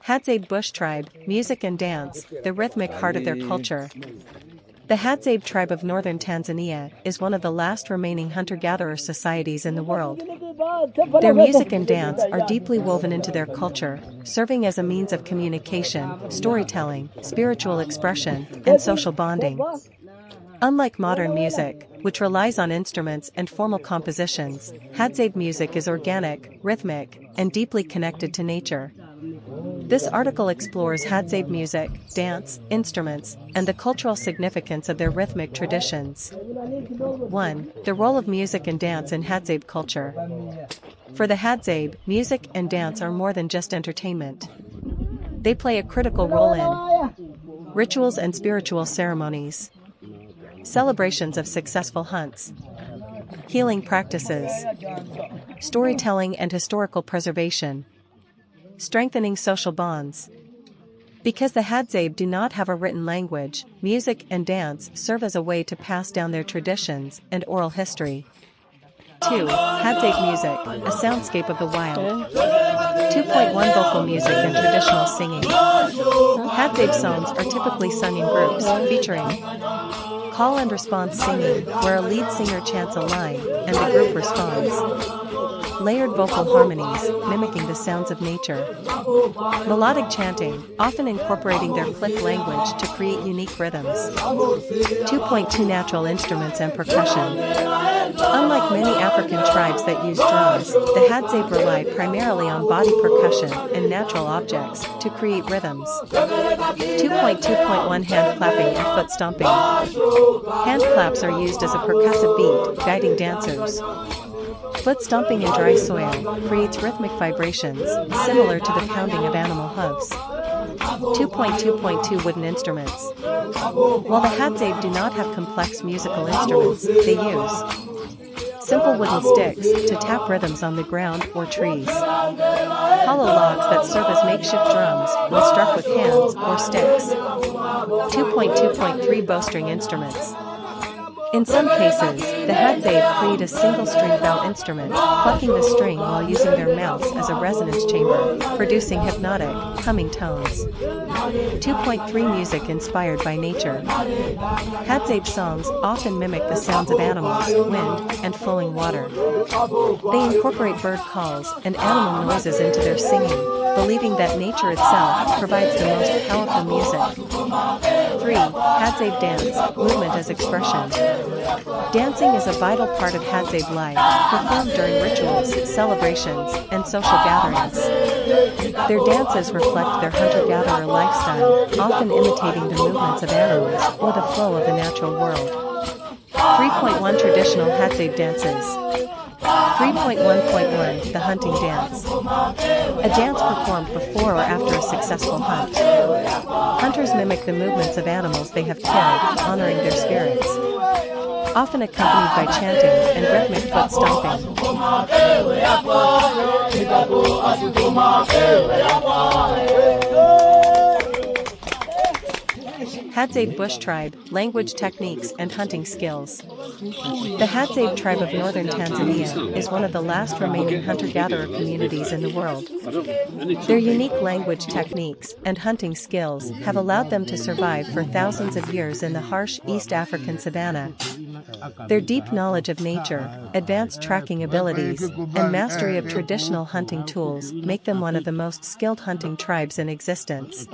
Hadzabe Bush Tribe, music and dance, the rhythmic heart of their culture. The Hadzabe tribe of northern Tanzania is one of the last remaining hunter-gatherer societies in the world. Their music and dance are deeply woven into their culture, serving as a means of communication, storytelling, spiritual expression, and social bonding. Unlike modern music, which relies on instruments and formal compositions, Hadzabe music is organic, rhythmic, and deeply connected to nature. This article explores Hadzabe music, dance, instruments, and the cultural significance of their rhythmic traditions. 1. The role of music and dance in Hadzabe culture. For the Hadzabe, music and dance are more than just entertainment. They play a critical role in rituals and spiritual ceremonies, celebrations of successful hunts, healing practices, storytelling and historical preservation, strengthening social bonds. Because the Hadzabe do not have a written language, music and dance serve as a way to pass down their traditions and oral history. 2. Hadzabe music, a soundscape of the wild. 2.1 Vocal music and traditional singing. Hadzabe songs are typically sung in groups, featuring call and response singing, where a lead singer chants a line, and the group responds. Layered vocal harmonies, mimicking the sounds of nature. Melodic chanting, often incorporating their click language to create unique rhythms. 2.2 Natural instruments and percussion. Unlike many African tribes that use drums, the Hadzabe rely primarily on body percussion and natural objects to create rhythms. 2.2.1 Hand clapping and foot stomping. Hand claps are used as a percussive beat, guiding dancers. Foot stomping in dry soil creates rhythmic vibrations, similar to the pounding of animal hooves. 2.2.2 Wooden instruments. While the Hadzabe do not have complex musical instruments, they use simple wooden sticks to tap rhythms on the ground or trees. Hollow logs that serve as makeshift drums when struck with hands or sticks. 2.2.3 Bowstring instruments. In some cases, the Hadzabe create a single-string bow instrument, plucking the string while using their mouths as a resonance chamber, producing hypnotic, humming tones. 2.3 Music inspired by nature. Hadzabe songs often mimic the sounds of animals, wind, and flowing water. They incorporate bird calls and animal noises into their singing, believing that nature itself provides the most powerful music. 3. Hadzabe dance, movement as expression. Dancing is a vital part of Hadzabe life, performed during rituals, celebrations, and social gatherings. Their dances reflect their hunter-gatherer lifestyle, often imitating the movements of animals or the flow of the natural world. 3.1 Traditional Hadzabe dances. 3.1.1 The hunting dance. A dance performed before or after a successful hunt. Hunters mimic the movements of animals they have killed, honoring their spirits. Often accompanied by chanting and rhythmic foot stomping. Hadzabe Bush Tribe, language techniques and hunting skills. The Hadzabe tribe of northern Tanzania is one of the last remaining hunter-gatherer communities in the world. Their unique language techniques and hunting skills have allowed them to survive for thousands of years in the harsh East African savannah. Their deep knowledge of nature, advanced tracking abilities, and mastery of traditional hunting tools make them one of the most skilled hunting tribes in existence.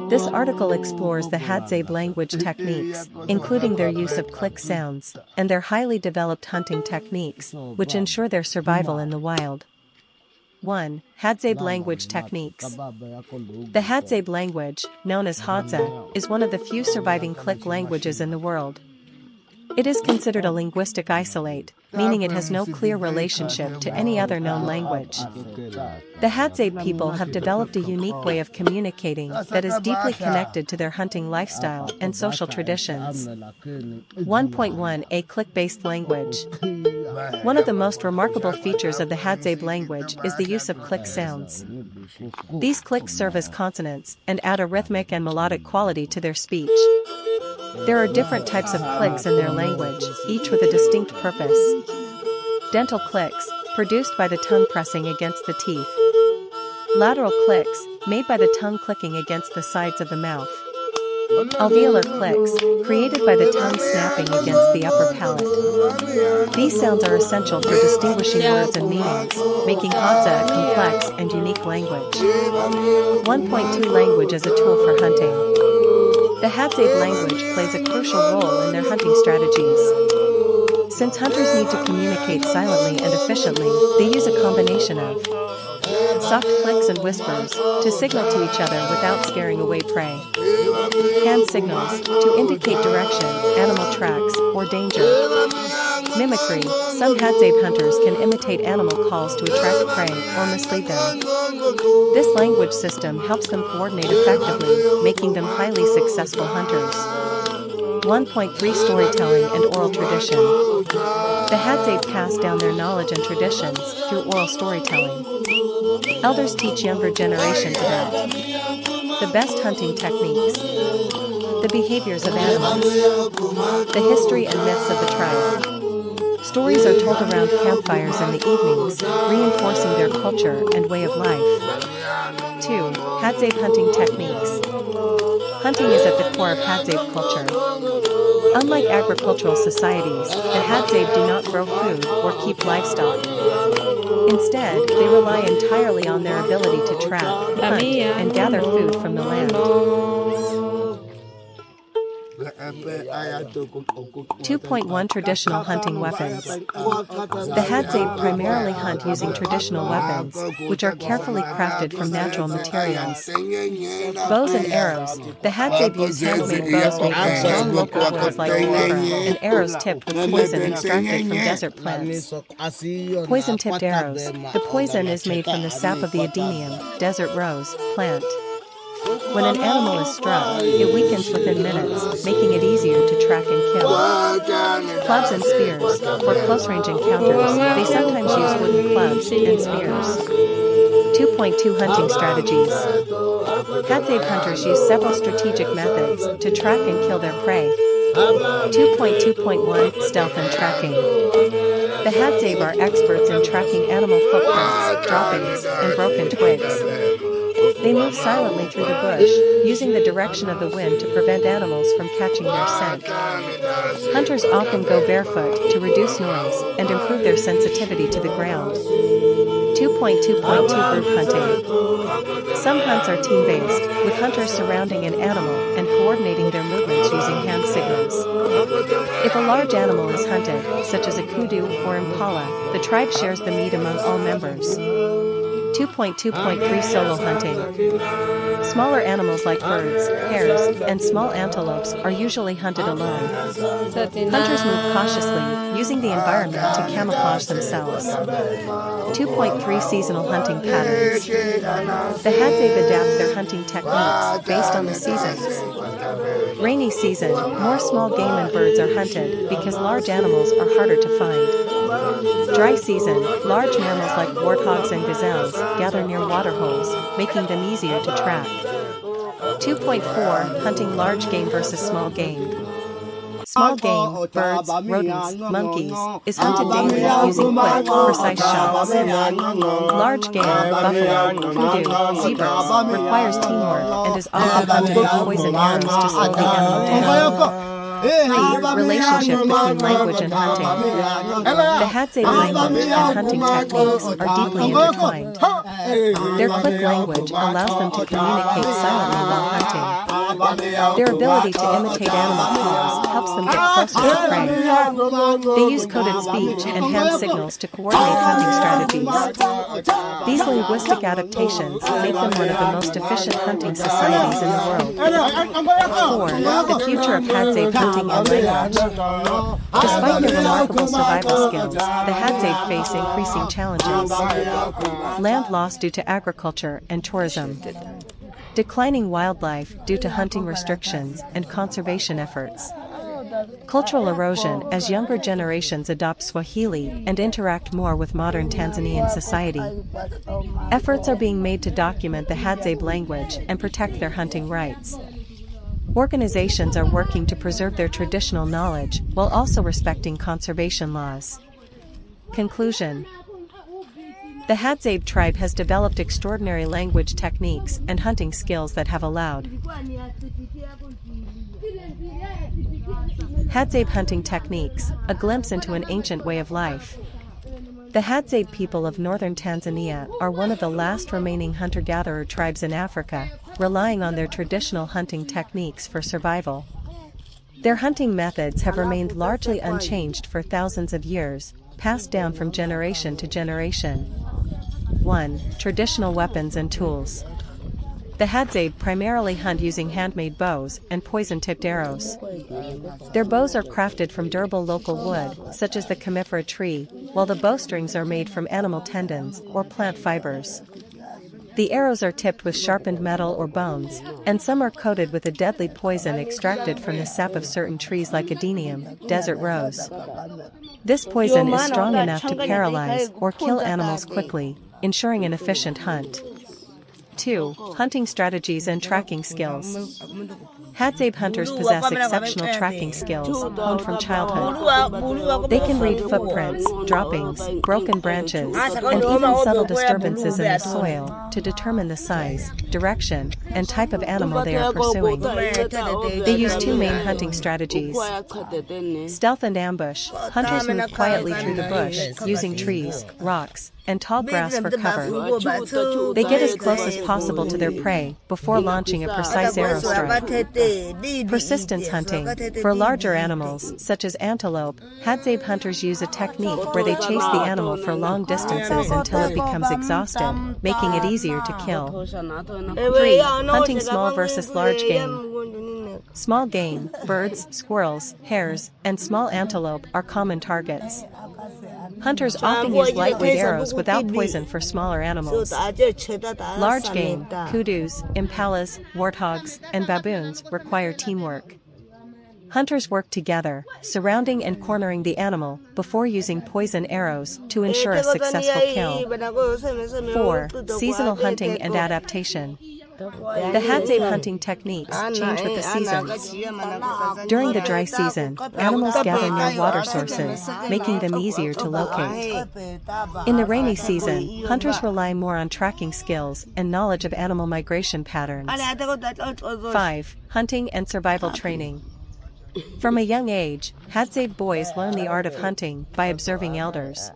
This article explores the Hadzabe language techniques, including their use of click sounds, and their highly developed hunting techniques, which ensure their survival in the wild. 1. Hadzabe language techniques. The Hadzabe language, known as Hadza, is one of the few surviving click languages in the world. It is considered a linguistic isolate, meaning it has no clear relationship to any other known language. The Hadzabe people have developed a unique way of communicating that is deeply connected to their hunting lifestyle and social traditions. 1.1 A click-based language. One of the most remarkable features of the Hadzabe language is the use of click sounds. These clicks serve as consonants and add a rhythmic and melodic quality to their speech. There are different types of clicks in their language, each with a distinct purpose. Dental clicks, produced by the tongue pressing against the teeth. Lateral clicks, made by the tongue clicking against the sides of the mouth. Alveolar clicks, created by the tongue snapping against the upper palate. These sounds are essential for distinguishing words and meanings, making Hadzabe a complex and unique language. 1.2 Language as a tool for hunting. The Hadzabe language plays a crucial role in their hunting strategies. Since hunters need to communicate silently and efficiently, they use a combination of soft clicks and whispers to signal to each other without scaring away prey. Hand signals to indicate direction, animal tracks, or danger. Mimicry. Some Hadzabe hunters can imitate animal calls to attract prey or mislead them. This language system helps them coordinate effectively, making them highly successful hunters. 1.3 Storytelling and oral tradition. The Hadzabe pass down their knowledge and traditions through oral storytelling. Elders teach younger generations about the best hunting techniques, the behaviors of animals, the history and myths of the tribe. Stories are told around campfires in the evenings, reinforcing their culture and way of life. 2. Hadzabe hunting techniques. Hunting is at the core of Hadzabe culture. Unlike agricultural societies, the Hadzabe do not grow food or keep livestock. Instead, they rely entirely on their ability to trap, hunt, and gather food from the land. 2.1 Traditional hunting weapons. The Hadzabe primarily hunt using traditional weapons, which are carefully crafted from natural materials. Bows and arrows. The Hadzabe use handmade bows made from strong local woods like copra, and arrows tipped with poison extracted from desert plants. Poison-tipped arrows. The poison is made from the sap of the adenium, desert rose, plant. When an animal is struck, it weakens within minutes, making it easier to track and kill. Clubs and spears. For close-range encounters, they sometimes use wooden clubs and spears. 2.2 Hunting strategies. Hadzabe hunters use several strategic methods to track and kill their prey. 2.2.1 Stealth and tracking. The Hadzabe are experts in tracking animal footprints, droppings, and broken twigs. They move silently through the bush, using the direction of the wind to prevent animals from catching their scent. Hunters often go barefoot to reduce noise and improve their sensitivity to the ground. 2.2.2 Group hunting. Some hunts are team-based, with hunters surrounding an animal and coordinating their movements using hand signals. If a large animal is hunted, such as a kudu or impala, the tribe shares the meat among all members. 2.2.3 Solo hunting. Smaller animals like birds, hares, and small antelopes are usually hunted alone. Hunters move cautiously, using the environment to camouflage themselves. 2.3 Seasonal hunting patterns. The Hadzabe adapt their hunting techniques based on the seasons. Rainy season, more small game and birds are hunted because large animals are harder to find. Dry season, large mammals like warthogs and gazelles gather near waterholes, making them easier to track. 2.4 Hunting large game versus small game. Small game, birds, rodents, monkeys, is hunted daily using quick, precise shots. Large game, buffalo, kudu, zebras, requires teamwork and is often hunted with poison arrows to slow the animal down. 3. Relationship between language and hunting. The Hadzabe language and hunting techniques are deeply intertwined. Their click language allows them to communicate silently while hunting. Their ability to imitate animal calls helps them get closer to prey. They use coded speech and hand signals to coordinate hunting strategies. These linguistic adaptations make them one of the most efficient hunting societies in the world. 4. The future of Hadzabe hunting and language. Despite their remarkable survival skills, the Hadzabe face increasing challenges. Land loss due to agriculture and tourism. Declining wildlife due to hunting restrictions and conservation efforts. Cultural erosion as younger generations adopt Swahili and interact more with modern Tanzanian society. Efforts are being made to document the Hadzabe language and protect their hunting rights. Organizations are working to preserve their traditional knowledge while also respecting conservation laws. Conclusion. The The Hadzabe tribe has developed extraordinary language techniques and hunting skills that have allowed Hadzabe hunting techniques, a glimpse into an ancient way of life. The Hadzabe people of northern Tanzania are one of the last remaining hunter-gatherer tribes in Africa, relying on their traditional hunting techniques for survival. Their hunting methods have remained largely unchanged for thousands of years, passed down from generation to generation. 1. Traditional weapons and tools. The Hadzabe primarily hunt using handmade bows and poison-tipped arrows. Their bows are crafted from durable local wood, such as the conifera tree, while the bowstrings are made from animal tendons or plant fibers. The arrows are tipped with sharpened metal or bones, and some are coated with a deadly poison extracted from the sap of certain trees like adenium, desert rose. This poison is strong enough to paralyze or kill animals quickly, ensuring an efficient hunt. 2. Hunting strategies and tracking skills. Hadzabe hunters possess exceptional tracking skills, honed from childhood. They can read footprints, droppings, broken branches, and even subtle disturbances in the soil to determine the size, direction, and type of animal they are pursuing. They use two main hunting strategies: stealth and ambush. Hunters move quietly through the bush, using trees, rocks, and tall grass for cover. They get as close as possible to their prey before launching a precise arrow strike. Persistence hunting. For larger animals, such as antelope, Hadzabe hunters use a technique where they chase the animal for long distances until it becomes exhausted, making it easier to kill. 3. Hunting small versus large game. Small game, birds, squirrels, hares, and small antelope are common targets. Hunters often use lightweight arrows without poison for smaller animals. Large game, kudus, impalas, warthogs, and baboons require teamwork. Hunters work together, surrounding and cornering the animal before using poison arrows to ensure a successful kill. 4. Seasonal hunting and adaptation. The Hadzabe hunting techniques change with the seasons. During the dry season, animals gather near water sources, making them easier to locate. In the rainy season, hunters rely more on tracking skills and knowledge of animal migration patterns. 5. Hunting and survival training. From a young age, Hadzabe boys learn the art of hunting by observing elders.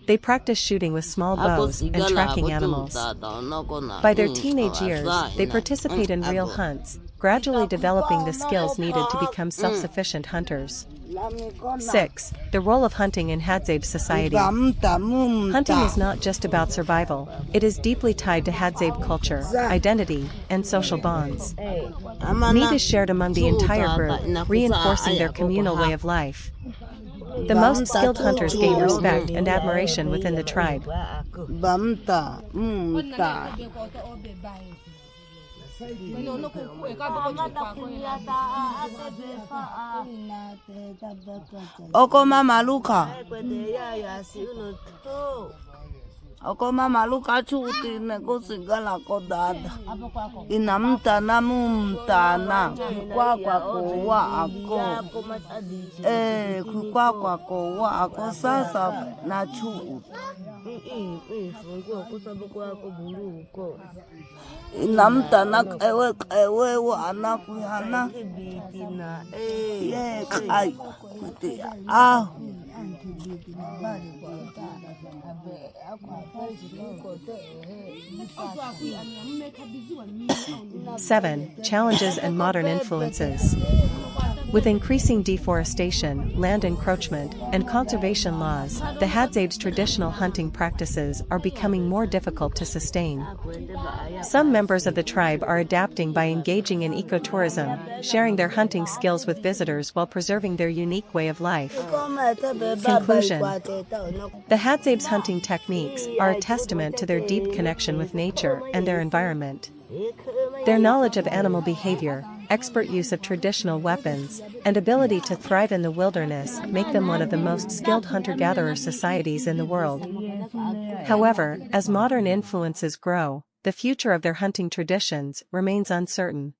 They practice shooting with small bows and tracking animals. By their teenage years, they participate in real hunts, gradually developing the skills needed to become self-sufficient hunters. 6. The role of hunting in Hadzabe society. Hunting is not just about survival, it is deeply tied to Hadzabe culture, identity, and social bonds. Meat is shared among the entire group, reinforcing their communal way of life. The most skilled hunters gain respect and admiration within the tribe. ako mama luka chuti ne ko sigala ko dada inamta na mumta na kwa ko wa ako kwa ko wa ako sasa na chu inamta na ewe wa na kuhana ye kai kuti 7. Challenges and modern influences. With increasing deforestation, land encroachment, and conservation laws, the Hadzabe's traditional hunting practices are becoming more difficult to sustain. Some members of the tribe are adapting by engaging in ecotourism, sharing their hunting skills with visitors while preserving their unique way of life. Conclusion. The Hadzabe's hunting techniques are a testament to their deep connection with nature and their environment. Their knowledge of animal behavior, expert use of traditional weapons, and ability to thrive in the wilderness make them one of the most skilled hunter-gatherer societies in the world. However, as modern influences grow, the future of their hunting traditions remains uncertain.